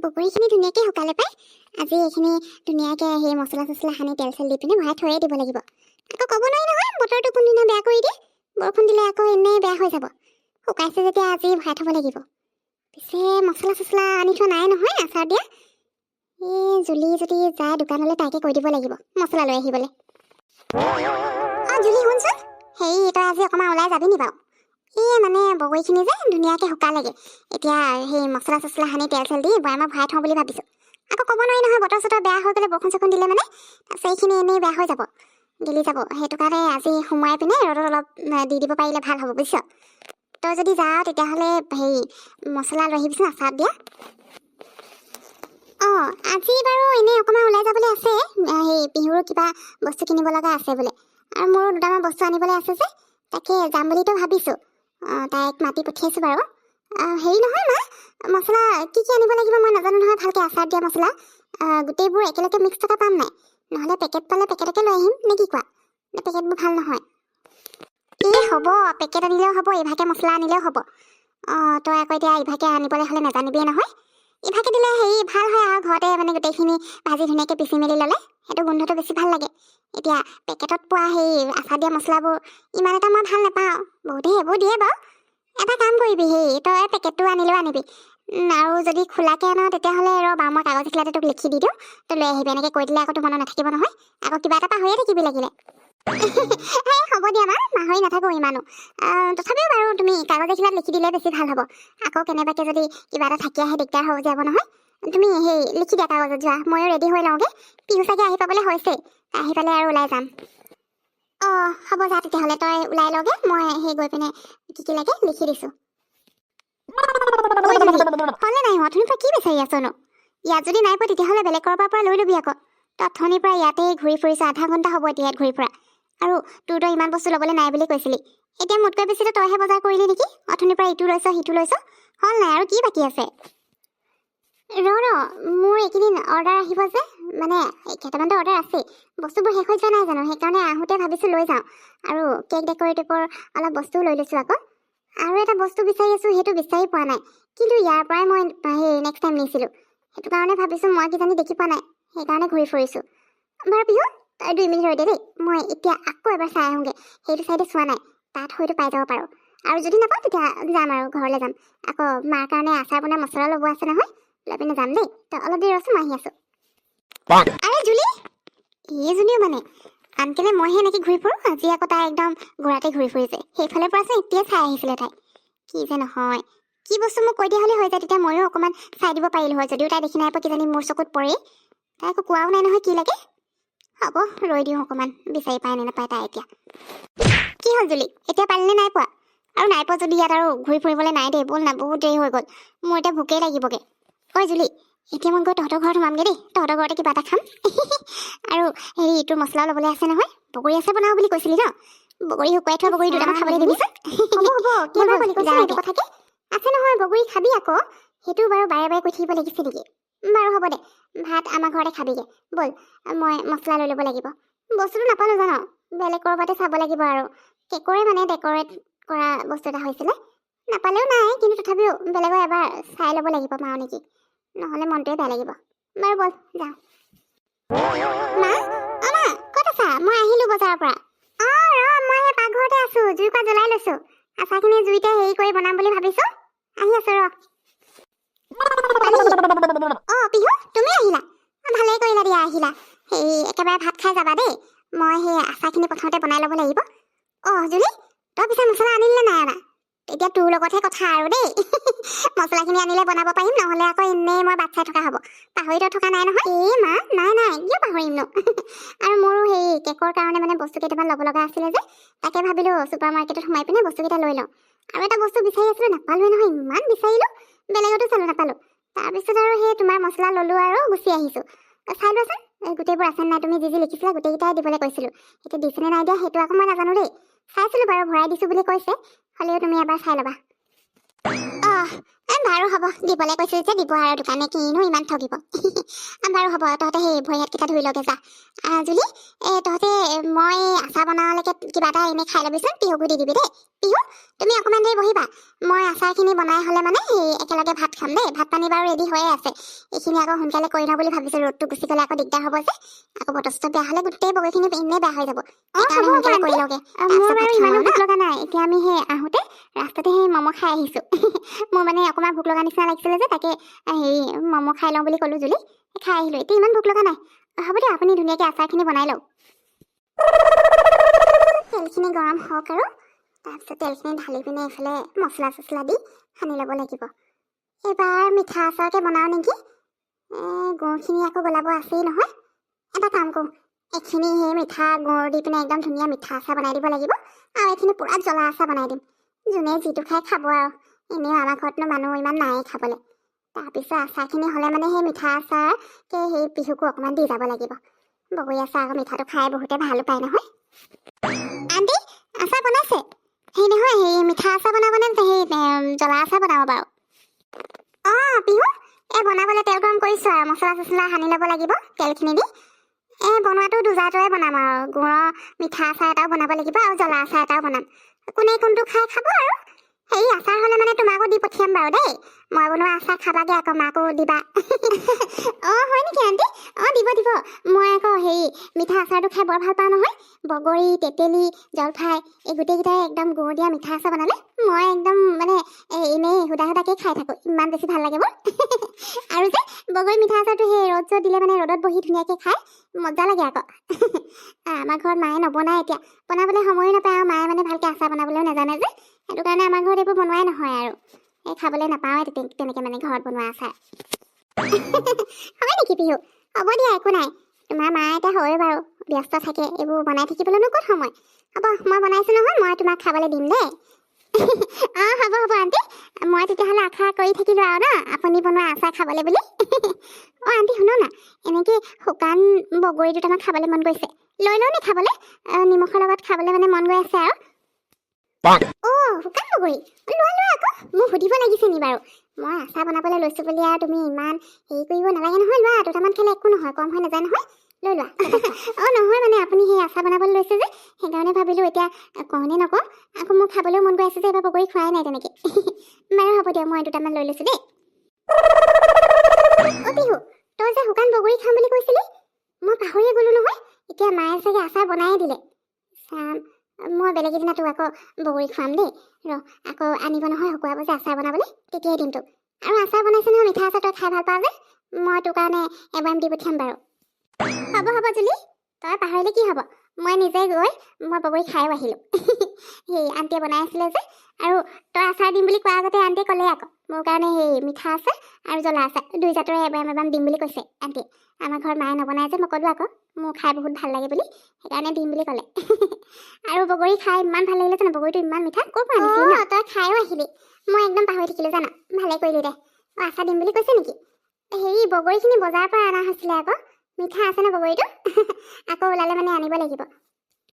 বগৰীখিনি ধুনীয়াকৈ শুকালে পাই আজি এইখিনি ধুনীয়াকৈ সেই মছলা চছলা সানি তেল চেল দি পিনে ভৰাই থৈয়ে দিব লাগিব। আকৌ ক'ব নোৱাৰি নহয় বতৰটো কোনদিনা বেয়া কৰি দিয়ে, বৰষুণ দিলে আকৌ এনেই বেয়া হৈ যাব। শুকাইছে যেতিয়া আজি ভৰাই থ'ব লাগিব। পিছে মছলা চছলা আনি থোৱা নাই নহয় আচাৰ দিয়া। এই জুলি যদি যায় দোকানলৈ তাইকে কৈ দিব লাগিব মছলা লৈ আহিবলৈ। জুলি শুনচোন, হেৰি তই আজি অকণমান ওলাই যাবি নি বাৰু? এই মানে বগৰীখিনি যে ধুনীয়াকৈ শুকালেগে, এতিয়া সেই মছলা চছলা সানি তেল চেল দি বৈয়ামত ভৰাই থওঁ বুলি ভাবিছোঁ। আকৌ ক'ব নোৱাৰি নহয় বতৰ চতৰ বেয়া হৈ গ'লে বৰষুণ চৰষুণ দিলে মানে তাৰপিছত এইখিনি এনেই বেয়া হৈ যাব, গেলি যাব। সেইটো কাৰণে আজি সোমোৱাই পিনে ৰ'দত অলপ দি দিব পাৰিলে ভাল হ'ব বুজিছ। তই যদি যাৱ তেতিয়াহ'লে হেৰি মছলা লৈ আহিবিচোন আচাৰত দিয়া। আজি বাৰু এনেই অকণমান ওলাই যাবলৈ আছে, সেই বিহুৰ কিবা বস্তু কিনিব লগা আছে বোলে, আৰু মোৰো দুটামান বস্তু আনিবলৈ আছে যে তাকে যাম বুলিতো ভাবিছোঁ। তাইক মাতি পঠিয়াইছোঁ বাৰু। হেৰি নহয় মা, মছলা কি কি আনিব লাগিব মই নাজানো নহয় ভালকৈ। আচাৰ দিয়া মছলা গোটেইবোৰ একেলগে মিক্স থকা পাম নাই? নহ'লে পেকেট পালে পেকেটকে লৈ আহিম নে কি কোৱা? পেকেটবোৰ ভাল নহয়। এই হ'ব, পেকেট আনিলেও হ'ব, ইভাগে মছলা আনিলেও হ'ব। তই আকৌ এতিয়া ইভাগে আনিবলৈ হ'লে নাজানিবিয়ে নহয়। ইভাগে দিলে হেৰি ভাল হয় আৰু ঘৰতে মানে গোটেইখিনি ভাজি ধুনীয়াকৈ পিচি মেলি ল'লে সেইটো গোন্ধটো বেছি ভাল লাগে। এতিয়া পেকেটত পোৱা সেই আচাৰ দিয়া মছলাবোৰ ইমান এটা মই ভাল নাপাওঁ, বহুতে সেইবোৰ দিয়ে বাৰু। এটা কাম কৰিবি, সেই তই পেকেটটো আনিলেও আনিবি, আৰু যদি খোলাকৈ আন তেতিয়াহ'লে বাৰু মই কাগজ এখিলাতে তোক লিখি দি দিওঁ, তই লৈ আহিবি। এনেকৈ কৈ দিলে আকৌ তোৰ মনত নাথাকিব নহয়, আকৌ কিবা এটা পাহৰিয়ে থাকিবি লাগিলে। হ'ব দিয়া মা, পাহৰি নাথাকোঁ ইমানো। তথাপিও বাৰু তুমি কাগজ এখিলাত লিখি দিলে বেছি ভাল হ'ব। আকৌ কেনেবাকৈ যদি কিবা এটা থাকি আহে দিগদাৰ হৈ যাব নহয়। তুমি সেই লিখি দিয়া কাগজত, যোৱা ময়ো ৰেডি হৈ লওঁগৈ। পিহু চাগে আহি পাবলৈ হৈছেই, আহি পালে আৰু ওলাই যাম। হ'ব যা তেতিয়াহ'লে, তই ওলাই লগে, মই সেই গৈ পিনে কি কি লাগে লিখি দিছোঁ। হ'লে নাই হোৱা, অথনিৰ পৰা কি বিচাৰি আছনো? ইয়াত যদি নাই পোৱা তেতিয়াহ'লে বেলেগ ক'ৰবাৰ পৰা লৈ ল'বি আকৌ। তই অথনিৰ পৰা ইয়াতেই ঘূৰি ফুৰিছ, আধা ঘণ্টা হ'ব এতিয়া ইয়াত ঘূৰি ফুৰা, আৰু তোৰতো ইমান বস্তু ল'বলৈ নাই বুলি কৈছিলি। এতিয়া মোতকৈ বেছিতো তইহে বজাৰ কৰিলি নেকি? অথনিৰ পৰা ইটো লৈছ সিটো লৈছ, হ'ল নাই আৰু কি বাকী আছে? মোৰ এইকেইদিন অৰ্ডাৰ আহিব যে, মানে কেইটামানতো অৰ্ডাৰ আছেই, বস্তুবোৰ শেষ হৈ যোৱা নাই জানো, সেইকাৰণে আহোঁতে ভাবিছোঁ লৈ যাওঁ। আৰু কেক ডেক'ৰেটিভৰ অলপ বস্তুও লৈ লৈছোঁ আকৌ। আৰু এটা বস্তু বিচাৰি আছোঁ, সেইটো বিচাৰি পোৱা নাই, কিন্তু ইয়াৰ পৰাই মই সেই নেক্সট টাইম নিছিলোঁ। সেইটো কাৰণে ভাবিছোঁ মই কিজানি দেখি পোৱা নাই, সেইকাৰণে ঘূৰি ফুৰিছোঁ। বাৰু পিহু তই 2 মিনিট ৰৈ দে দেই, মই এতিয়া আকৌ এবাৰ চাই আহোঁগৈ। সেইটো চাইডে চোৱা নাই, তাত হয়তো পাই যাব পাৰোঁ, আৰু যদি নাপাওঁ তেতিয়া যাম আৰু ঘৰলৈ যাম। আকৌ মাৰ কাৰণে আচাৰ বনোৱা মছলা ল'ব আছে নহয়, লৈ পিনে যাম দেই। তই অলপ দেৰি ৰচোন, মই আহি আছোঁ। আৰে জুলি, এইজনীও মানে আনকালে মইহে এনেকৈ ঘূৰি ফুৰোঁ, আজি আকৌ তাই একদম ঘূৰাতে ঘূৰি ফুৰিছে। সেইফালৰ পৰাচোন এতিয়াই চাই আহিছিলে তাই। কি যে নহয়, কি বস্তু মোক কৈ দিয়া হ'লে হৈ যায়, তেতিয়া ময়ো অকণমান চাই দিব পাৰিলোঁ হয়। যদিও তাই দেখি নাই পোৱা কিজানি মোৰ চকুত পৰেই, তাই একো কোৱাও নাই নহয় কি লাগে। হ'ব ৰৈ দিওঁ অকণমান, বিচাৰি পায় নে নাপায় তাই এতিয়া। কি হ'ল জুলি, এতিয়া পালিনে নাই পোৱা? আৰু নাই পোৱা যদি ইয়াত আৰু ঘূৰি ফুৰিবলৈ নাই দেই, ব'ল না, বহুত দেৰি হৈ গ'ল, মোৰ এতিয়া ভোকেই লাগিবগৈ। ঐ জুলি, এতিয়া মই গৈ তহঁতৰ ঘৰত সোমামগৈ দেই, তহঁতৰ ঘৰতে কিবা এটা খাম। আৰু হেৰি তোৰ মছলাও ল'বলৈ আছে নহয়, বগৰী আছে বনাওঁ বুলি কৈছিলি ন? বগৰী শুকুৱাই থোৱা বগৰী দুটামান খাবলৈ দিবিচোন। এইটো কথাকে আছে নহয়, বগৰী খাবি আকৌ, সেইটো বাৰু বাৰে বাৰে কৈ থাকিব লাগিছে নেকি? বাৰু হ'ব দে, ভাত আমাৰ ঘৰতে খাবিগৈ, ব'ল। মই মছলা লৈ ল'ব লাগিব, বস্তুটো নাপালোঁ জানো, বেলেগ ক'ৰবাতে চাব লাগিব। আৰু কেকৰে মানে ডেক'ৰেট কৰা বস্তু এটা হৈছিলে, নাপালেও নাই, কিন্তু তথাপিও বেলেগৰ এবাৰ চাই ল'ব লাগিব পাওঁ নেকি, নহ'লে মনটোৱে বেয়া লাগিব। বাৰু ব'ল যাওঁ। মা, মা ক'ত আছা? মই আহিলোঁ বজাৰৰ পৰা। মই সেই পাকঘৰতে আছোঁ, জুইকুৰা জ্বলাই লৈছোঁ, আচাৰখিনি জুইতে হেৰি কৰি বনাম বুলি ভাবিছোঁ। আহি আছোঁ ৰ। পিহু তুমি আহিলা? ভালেই কৰিলা দিয়া, আহিলা। সেই একেবাৰে ভাত খাই যাবা দেই, মই সেই আচাৰখিনি প্ৰথমতে বনাই ল'ব লাগিব। জুলি, তই পিছে মছলা আনিলে নাই অনা? এতিয়া তোৰ লগতহে কথা আৰু দেই। মছলাখিনি আনিলে বনাব পাৰিম, নহ'লে আকৌ এনেই মই বাট চাই থকা হ'ব। পাহৰিতো থকা নাই নহয়? মা, নাই কিয় পাহৰিমনো। আৰু মোৰো সেই কেকৰ কাৰণে মানে বস্তু কেইটামান ল'ব লগা আছিলে যে, তাকে ভাবিলোঁ ছুপাৰ মাৰ্কেটত সোমাই পিনে বস্তুকেইটা লৈ লওঁ। আৰু এটা বস্তু বিচাৰি আছিলোঁ, নাপালোৱে নহয়, ইমান বিচাৰিলোঁ, বেলেগতো চালোঁ নাপালোঁ। তাৰপিছত আৰু সেই তোমাৰ মছলা ল'লোঁ আৰু গুচি আহিছোঁ। চাই লোৱাচোন গোটেইবোৰ আছে নাই, তুমি যি যি লিখিছিলা গোটেইকেইটাই দিবলৈ কৈছিলোঁ, এতিয়া দিছেনে নাই দিয়া সেইটো আকৌ মই নাজানো দেই। চাইছিলোঁ বাৰু, ভৰাই দিছোঁ বুলি কৈছে, হ'লেও তুমি এবাৰ চাই ল'বা। বাৰু হ'ব, দিবলৈ কৈছিল যে দিব আৰু দোকানে কিনো ইমান ঠগিব। বাৰু হ'ব, তহঁতে সেই ভৰি হাতকেইটা ধুই লগে যা। জুলি, তহঁতে মই আচাৰ বনালৈকে কিবা এটা এনেই খাই ল'বিচোন, পিহুকো দি দিবি দেই। পিহু, তুমি অকণমান দেৰি বহিবা, মই আচাৰখিনি বনাই হ'লে মানে সেই একেলগে ভাত খাম দেই। ভাত পানী বাৰু ৰেডি হৈয়ে আছে, এইখিনি আকৌ সোনকালে কৰি লওঁ বুলি ভাবিছোঁ। ৰ'দটো গুচি গ'লে আকৌ দিগদাৰ হ'ব যে, আকৌ বতৰটো বেয়া হ'লে গোটেই বগৰীখিনি এনেই বেয়া হৈ যাব। সেইকাৰণে সোনকালে কৰি লওঁগে। মোৰ বাৰু ইমানো ভোক লগা নাই, এতিয়া আমি সেই আহোঁতে ৰাস্তাতে সেই ম'ম' খাই আহিছোঁ। মোৰ মানে অকণমান ভোক লগা নিচিনা লাগিছিলে যে, তাকে হেৰি ম'ম' খাই লওঁ বুলি ক'লোঁ জুলি, খাই আহিলোঁ। এতিয়া ইমান ভোক লগা নাই। হ'ব দিয়ক, আপুনি ধুনীয়াকৈ আচাৰখিনি বনাই লওক। তেলখিনি গৰম হওক আৰু তাৰপিছত তেলখিনি ঢালি পিনে এইফালে মছলা চছলা দি সানি ল'ব লাগিব। এইবাৰ মিঠা আচাৰকে বনাওঁ নেকি? গুড়খিনি আকৌ গলাব আছেই নহয়। এটা কাম কৰোঁ, এইখিনি সেই মিঠা গুড় দি পিনে একদম ধুনীয়া মিঠা আচাৰ বনাই দিব লাগিব, আৰু এইখিনি পূৰা জ্বলা আচাৰ বনাই দিম। যোনে যিটো খাই খাব আৰু, এনেও আমাৰ ঘৰতনো মানুহ ইমান নায়েই খাবলৈ। তাৰপিছত আচাৰখিনি হ'লে মানে সেই মিঠা আচাৰকে সেই পিহুকো অকণমান দি যাব লাগিব। বগৰী আচাৰ আকৌ মিঠাটো খাই বহুতে ভালো পায় নহয়। আণ্টি, আচাৰ বনাইছে? সেই নহয়, সেই মিঠা আচাৰ বনাবনে সেই জ্বলা আচাৰ বনাব বাৰু? পিহু, বনাবলৈ তেল গৰম কৰিছোঁ আৰু মছলা চছলা সানি ল'ব লাগিব তেলখিনি দি। বনোৱাটো দুজাৰটোৱে বনাম আৰু, গুড়ৰ মিঠা আচাৰ এটাও বনাব লাগিব আৰু জ্বলা আচাৰ এটাও বনাম। কোনে কোনটো খাই খাব আৰু। হেৰি আচাৰ হ'লে মানে তোমাকো দি পঠিয়াম বাৰু দেই। মই বনোৱা আচাৰ খাবাগে আকৌ, মাকো দিবা। হয় নেকি আণ্টি? দিব দিব। মই আকৌ হেৰি মিঠা আচাৰটো খাই বৰ ভাল পাওঁ নহয়। বগৰী, তেতেলী, জলফাই এই গোটেইকেইটাই একদম গুড় দিয়া মিঠা আচাৰ বনালে মই একদম মানে এনেই সুদাকৈ খাই থাকোঁ, ইমান বেছি ভাল লাগে মোৰ। আৰু যে বগৰী মিঠা আচাৰটো সেই ৰ'দ চ'দ দিলে মানে ৰ'দত বহি ধুনীয়াকৈ খাই মজা লাগে আকৌ। আমাৰ ঘৰত মায়ে নবনায় এতিয়া, বনাবলৈ সময়ো নাপায়, আৰু মায়ে মানে ভালকৈ আচাৰ বনাবলৈও নাজানে যে, সেইটো কাৰণে আমাৰ ঘৰত এইবোৰ বনোৱাই নহয় আৰু। খাবলৈ নাপাওঁৱে তেনেকৈ মানে ঘৰত বনোৱা আচাৰ। হয় নেকি পিহু? হ'ব দিয়া, একো নাই। তোমাৰ মা এতিয়া হয় বাৰু, ব্যস্ত থাকে, এইবোৰ বনাই থাকিবলৈনো ক'ত সময়। হ'ব, মই বনাইছোঁ নহয়, মই তোমাক খাবলৈ দিম দেই। হ'ব হ'ব আণ্টি, মই তেতিয়াহ'লে আশা কৰি থাকিলোঁ আৰু ন আপুনি বনোৱা আচাৰ খাবলৈ বুলি। আণ্টি শুনো না, এনেকৈ শুকান বগৰী দুটামান খাবলৈ মন গৈছে, লৈ লওঁ নি খাবলৈ? নিমখৰ লগত খাবলৈ মানে মন গৈ আছে আৰু। শুকান বগৰী লোৱা আকৌ, মোক সুধিব লাগিছে নি বাৰু? মই আচাৰ বনাবলৈ লৈছোঁ বুলি আৰু তুমি ইমান হেৰি কৰিব নালাগে নহয়। লোৱা, দুটামান খালে একো নহয়, কম হৈ নাযায় নহয়, লৈ লোৱা। নহয় মানে আপুনি সেই আচাৰ বনাবলৈ লৈছে যে, সেইকাৰণে ভাবিলোঁ এতিয়া কওঁনে নকওঁ, আকৌ মোৰ খাবলৈও মন গৈ আছে যে, এইবাৰ বগৰী খোৱাই নাই তেনেকৈ। বাৰু হ'ব দিয়ক, মই দুটামান লৈ লৈছোঁ দেই। পিহু, তই যে শুকান বগৰী খাম বুলি কৈছিলি, মই পাহৰিয়ে গ'লোঁ নহয়। এতিয়া মায়ে চাগে আচাৰ বনায়ে দিলে। মই বেলেগ এদিনা তোক আকৌ বগৰী খুৱাম দেই। আকৌ আনিব নহয় শুকুৱাব যে আচাৰ বনাবলৈ, তেতিয়াই দিম তোক। আৰু আচাৰ বনাইছে নহয় মিঠা আচাৰ, তই খাই ভাল পাওঁ যে, মই তোৰ কাৰণে এবাৰ দি পঠিয়াম বাৰু। হ'ব হ'ব জুলি, তই পাহৰিলে কি হ'ব, মই নিজে গৈ মই বগৰী খায়ো আহিলোঁ। সেই আণ্টিয়ে বনাই আছিলে যে, আৰু তই আচাৰ দিম বুলি কোৱাৰ আগতে আণ্টিয়ে ক'লে আকৌ মোৰ কাৰণে সেই মিঠা আচাৰ আৰু জ্বলা আচাৰ দুই জাতৰে এবাৰ দিম বুলি কৈছে আণ্টিয়ে। আমাৰ ঘৰত মায়ে নবনাই যে, মই ক'লোঁ আকৌ মোৰ খাই বহুত ভাল লাগে বুলি, সেইকাৰণে দিম বুলি ক'লে। আৰু বগৰী খাই ইমান ভাল লাগিলে জানো, বগৰীটো ইমান মিঠা। ক'ৰ পৰা আনিছিলি ন? তই খায়ো আহিলি, মই একদম পাহৰি থাকিলোঁ জানা। ভালে কৰিলি দে। আচাৰ দিম বুলি কৈছে নেকি? হেৰি বগৰীখিনি বজাৰৰ পৰা অনা হৈছিলে আকৌ, মিঠা আছে ন বগৰীটো। আকৌ ওলালে মানে আনিব লাগিব।